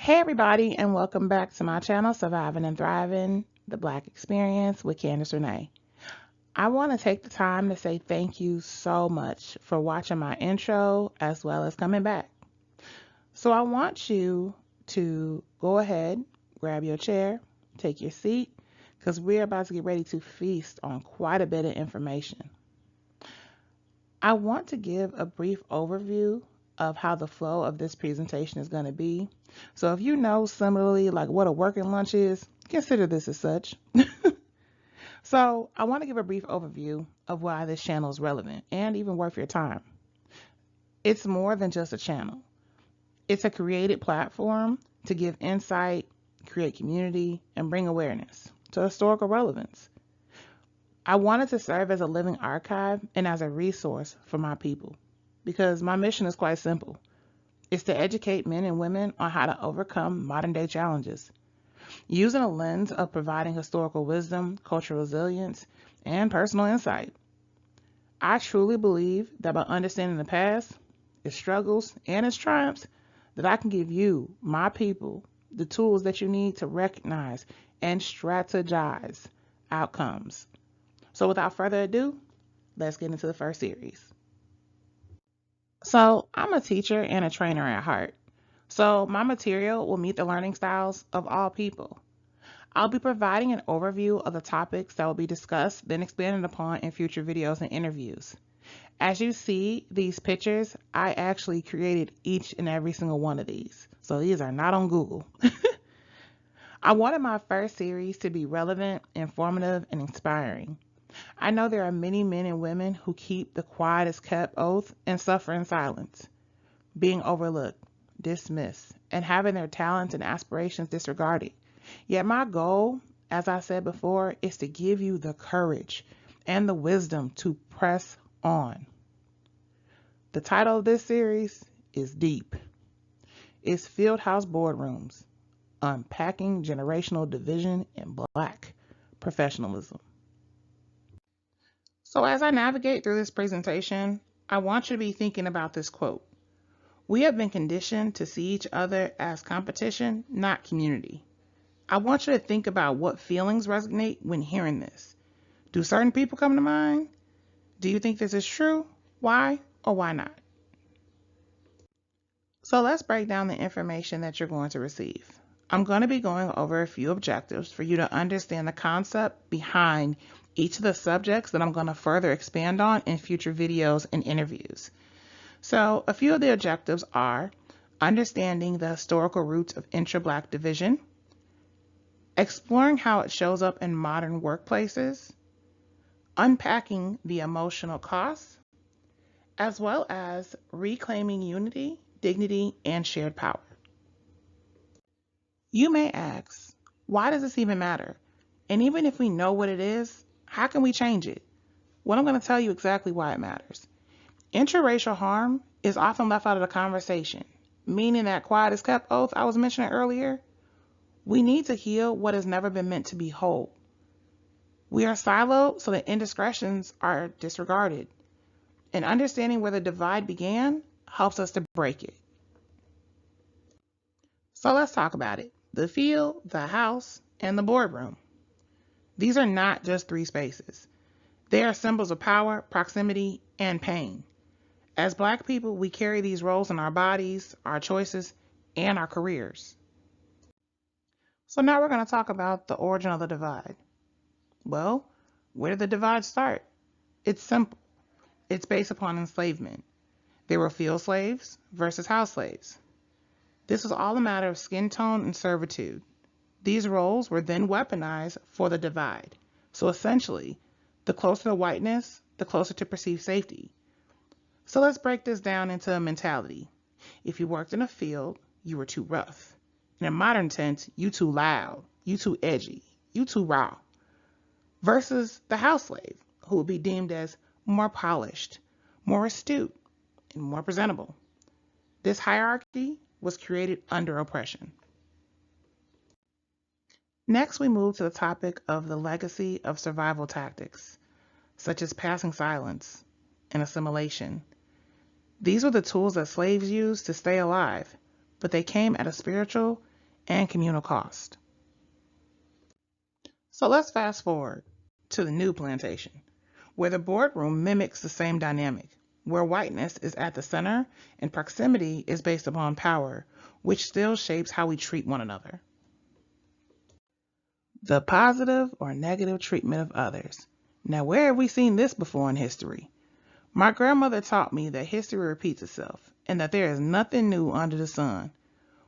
Hey everybody, and welcome back to my channel, Surviving and Thriving, the Black Experience with Candace Renee. I want to take the time to say thank you so much for watching my intro as well as coming back. So I want you to go ahead, grab your chair, take your seat, because we're about to get ready to feast on quite a bit of information. I want to give a brief overview of how the flow of this presentation is going to be. So if you know similarly like what a working lunch is, consider this as such. So I want to give a brief overview of why this channel is relevant and even worth your time. It's more than just a channel. It's a created platform to give insight, create community, and bring awareness to historical relevance. I wanted to serve as a living archive and as a resource for my people because my mission is quite simple. It's to educate men and women on how to overcome modern day challenges using a lens of providing historical wisdom, cultural resilience, and personal insight. I truly believe that by understanding the past, its struggles, and its triumphs, that I can give you, my people, the tools that you need to recognize and strategize outcomes. So without further ado, let's get into the first series. So I'm a teacher and a trainer at heart. So my material will meet the learning styles of all people. I'll be providing an overview of the topics that will be discussed, then expanded upon in future videos and interviews. As you see these pictures, I actually created each and every single one of these. So these are not on Google. I wanted my first series to be relevant, informative, and inspiring. I know there are many men and women who keep the quiet as kept oath and suffer in silence, being overlooked, dismissed, and having their talents and aspirations disregarded. Yet my goal, as I said before, is to give you the courage and the wisdom to press on. The title of this series is deep. It's Fieldhouse Boardrooms, Unpacking Generational Division in Black Professionalism. So as I navigate through this presentation, I want you to be thinking about this quote. We have been conditioned to see each other as competition, not community. I want you to think about what feelings resonate when hearing this. Do certain people come to mind? Do you think this is true? Why or why not? So let's break down the information that you're going to receive. I'm going to be going over a few objectives for you to understand the concept behind each of the subjects that I'm going to further expand on in future videos and interviews. So a few of the objectives are understanding the historical roots of intra-Black division, exploring how it shows up in modern workplaces, unpacking the emotional costs, as well as reclaiming unity, dignity, and shared power. You may ask, why does this even matter? And even if we know what it is, how can we change it? Well, I'm going to tell you exactly why it matters. Interracial harm is often left out of the conversation, meaning that quiet as kept oath I was mentioning earlier. We need to heal what has never been meant to be whole. We are siloed so that indiscretions are disregarded. And understanding where the divide began helps us to break it. So let's talk about it. The field, the house, and the boardroom. These are not just three spaces. They are symbols of power, proximity, and pain. As Black people, we carry these roles in our bodies, our choices, and our careers. So now we're going to talk about the origin of the divide. Well, where did the divide start? It's simple. It's based upon enslavement. There were field slaves versus house slaves. This was all a matter of skin tone and servitude. These roles were then weaponized for the divide. So essentially, the closer to whiteness, the closer to perceived safety. So let's break this down into a mentality. If you worked in a field, you were too rough. In a modern sense, you too loud, you too edgy, you too raw. Versus the house slave, who would be deemed as more polished, more astute, and more presentable. This hierarchy was created under oppression. Next, we move to the topic of the legacy of survival tactics, such as passing silence and assimilation. These were the tools that slaves used to stay alive, but they came at a spiritual and communal cost. So let's fast forward to the new plantation, where the boardroom mimics the same dynamic, where whiteness is at the center and proximity is based upon power, which still shapes how we treat one another. The positive or negative treatment of others. Now, where have we seen this before in history? My grandmother taught me that history repeats itself and that there is nothing new under the sun.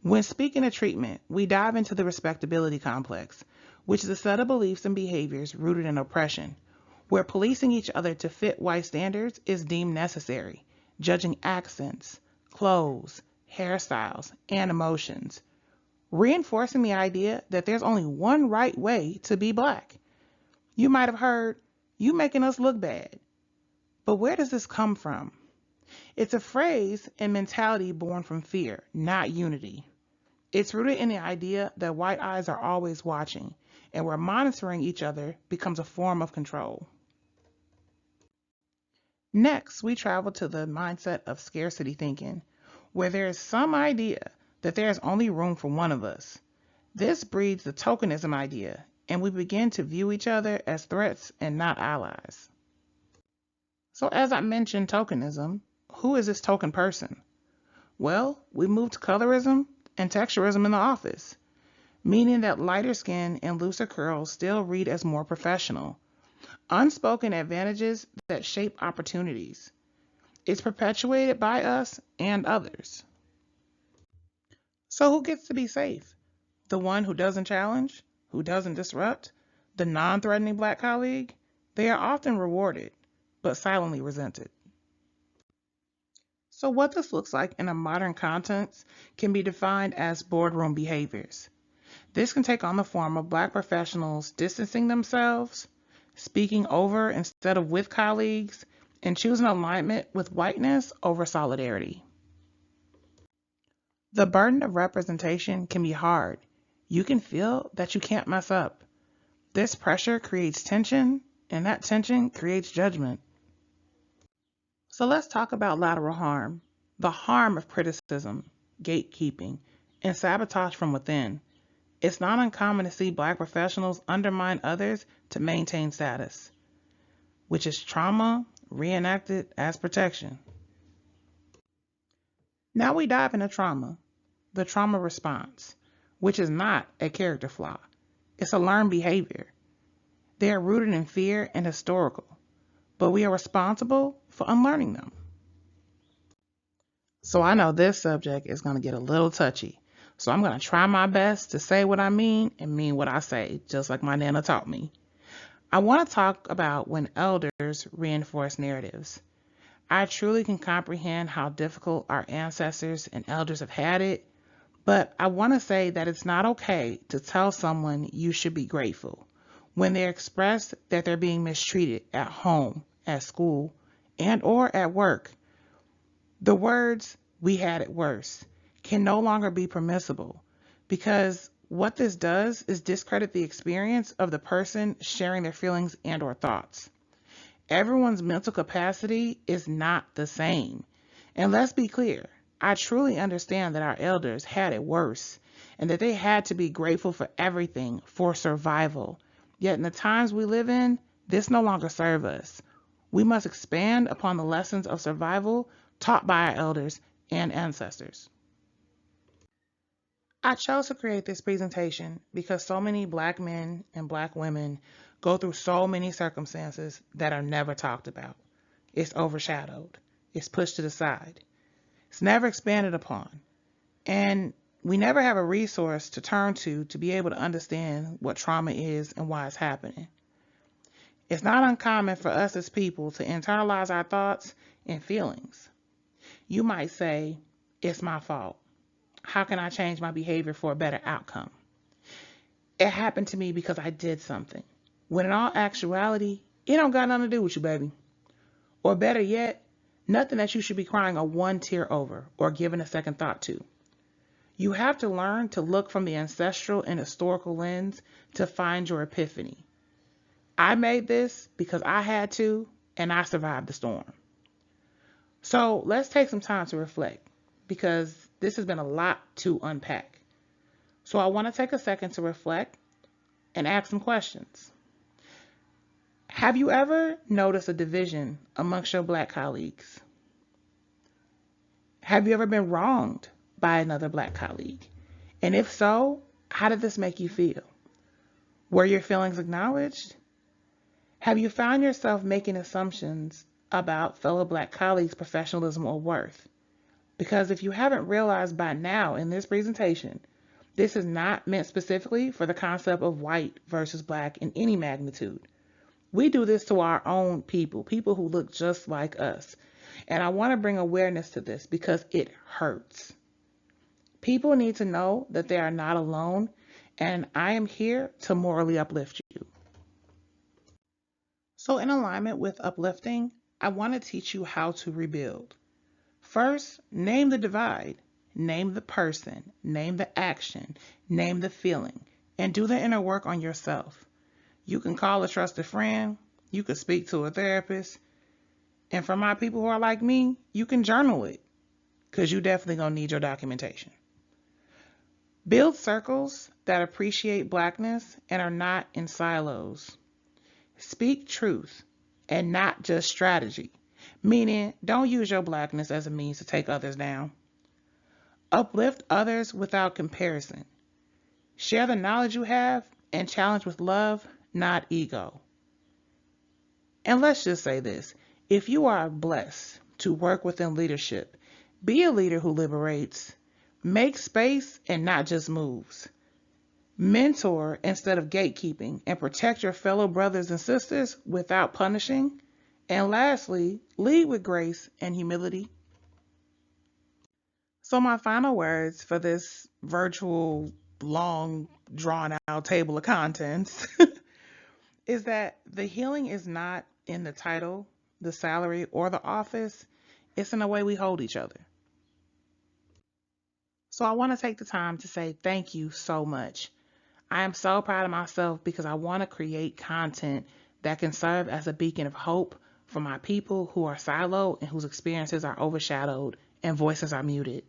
When speaking of treatment, we dive into the respectability complex, which is a set of beliefs and behaviors rooted in oppression, where policing each other to fit white standards is deemed necessary, judging accents, clothes, hairstyles, and emotions, reinforcing the idea that there's only one right way to be Black. You might have heard, "You making us look bad." But where does this come from? It's a phrase and mentality born from fear, not unity. It's rooted in the idea that white eyes are always watching, and where monitoring each other becomes a form of control. Next, we travel to the mindset of scarcity thinking, where there is some idea that there is only room for one of us. This breeds the tokenism idea, and we begin to view each other as threats and not allies. So as I mentioned tokenism, who is this token person? Well, we moved to colorism and texturism in the office, meaning that lighter skin and looser curls still read as more professional. Unspoken advantages that shape opportunities. It's perpetuated by us and others. So who gets to be safe? The one who doesn't challenge, who doesn't disrupt, the non-threatening Black colleague? They are often rewarded, but silently resented. So what this looks like in a modern context can be defined as boardroom behaviors. This can take on the form of Black professionals distancing themselves, speaking over instead of with colleagues, and choosing alignment with whiteness over solidarity. The burden of representation can be hard. You can feel that you can't mess up. This pressure creates tension, and that tension creates judgment. So let's talk about lateral harm, the harm of criticism, gatekeeping, and sabotage from within. It's not uncommon to see Black professionals undermine others to maintain status, which is trauma reenacted as protection. Now we dive into trauma, the trauma response, which is not a character flaw. It's a learned behavior. They are rooted in fear and historical, but we are responsible for unlearning them. So I know this subject is going to get a little touchy. So I'm going to try my best to say what I mean and mean what I say, just like my Nana taught me. I want to talk about when elders reinforce narratives. I truly can comprehend how difficult our ancestors and elders have had it, but I want to say that it's not okay to tell someone you should be grateful when they express that they're being mistreated at home, at school, and or at work. The words "we had it worse" can no longer be permissible because what this does is discredit the experience of the person sharing their feelings and or thoughts. Everyone's mental capacity is not the same. And let's be clear, I truly understand that our elders had it worse and that they had to be grateful for everything for survival. Yet in the times we live in, this no longer serves us. We must expand upon the lessons of survival taught by our elders and ancestors. I chose to create this presentation because so many Black men and Black women go through so many circumstances that are never talked about. It's overshadowed. It's pushed to the side. It's never expanded upon. And we never have a resource to turn to be able to understand what trauma is and why it's happening. It's not uncommon for us as people to internalize our thoughts and feelings. You might say, "It's my fault. How can I change my behavior for a better outcome? It happened to me because I did something." When in all actuality, it don't got nothing to do with you, baby. Or better yet, nothing that you should be crying a one tear over or giving a second thought to. You have to learn to look from the ancestral and historical lens to find your epiphany. I made this because I had to, and I survived the storm. So let's take some time to reflect because this has been a lot to unpack. So I want to take a second to reflect and ask some questions. Have you ever noticed a division amongst your Black colleagues? Have you ever been wronged by another Black colleague? And if so, how did this make you feel? Were your feelings acknowledged? Have you found yourself making assumptions about fellow Black colleagues' professionalism or worth? Because if you haven't realized by now in this presentation, this is not meant specifically for the concept of white versus Black in any magnitude. We do this to our own people who look just like us. And I want to bring awareness to this because it hurts. People need to know that they are not alone, and I am here to morally uplift you. So in alignment with uplifting, I want to teach you how to rebuild. First, name the divide. Name the person, name the action, name the feeling, and do the inner work on yourself. You can call a trusted friend, you can speak to a therapist, and for my people who are like me, you can journal it, because you definitely gonna need your documentation. Build circles that appreciate Blackness and are not in silos. Speak truth and not just strategy, meaning don't use your Blackness as a means to take others down. Uplift others without comparison. Share the knowledge you have and challenge with love, not ego. And let's just say this. If you are blessed to work within leadership, be a leader who liberates. Make space and not just moves. Mentor instead of gatekeeping and protect your fellow brothers and sisters without punishing. And lastly, lead with grace and humility. So my final words for this virtual, long, drawn out table of contents is that the healing is not in the title, the salary, or the office. It's in the way we hold each other. So I want to take the time to say thank you so much. I am so proud of myself because I want to create content that can serve as a beacon of hope for my people who are siloed and whose experiences are overshadowed and voices are muted.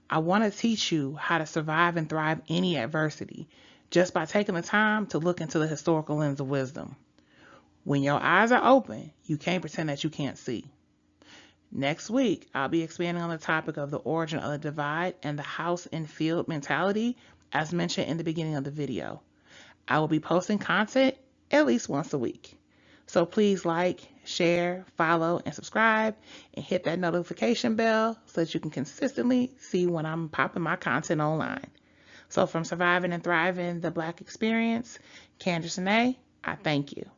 I want to teach you how to survive and thrive any adversity just by taking the time to look into the historical lens of wisdom. When your eyes are open, you can't pretend that you can't see. Next week, I'll be expanding on the topic of the origin of the divide and the house and field mentality, as mentioned in the beginning of the video. I will be posting content at least once a week. So please like, share, follow, and subscribe, and hit that notification bell so that you can consistently see when I'm popping my content online. So from Surviving and Thriving the Black Experience, Candace Renee, I thank you.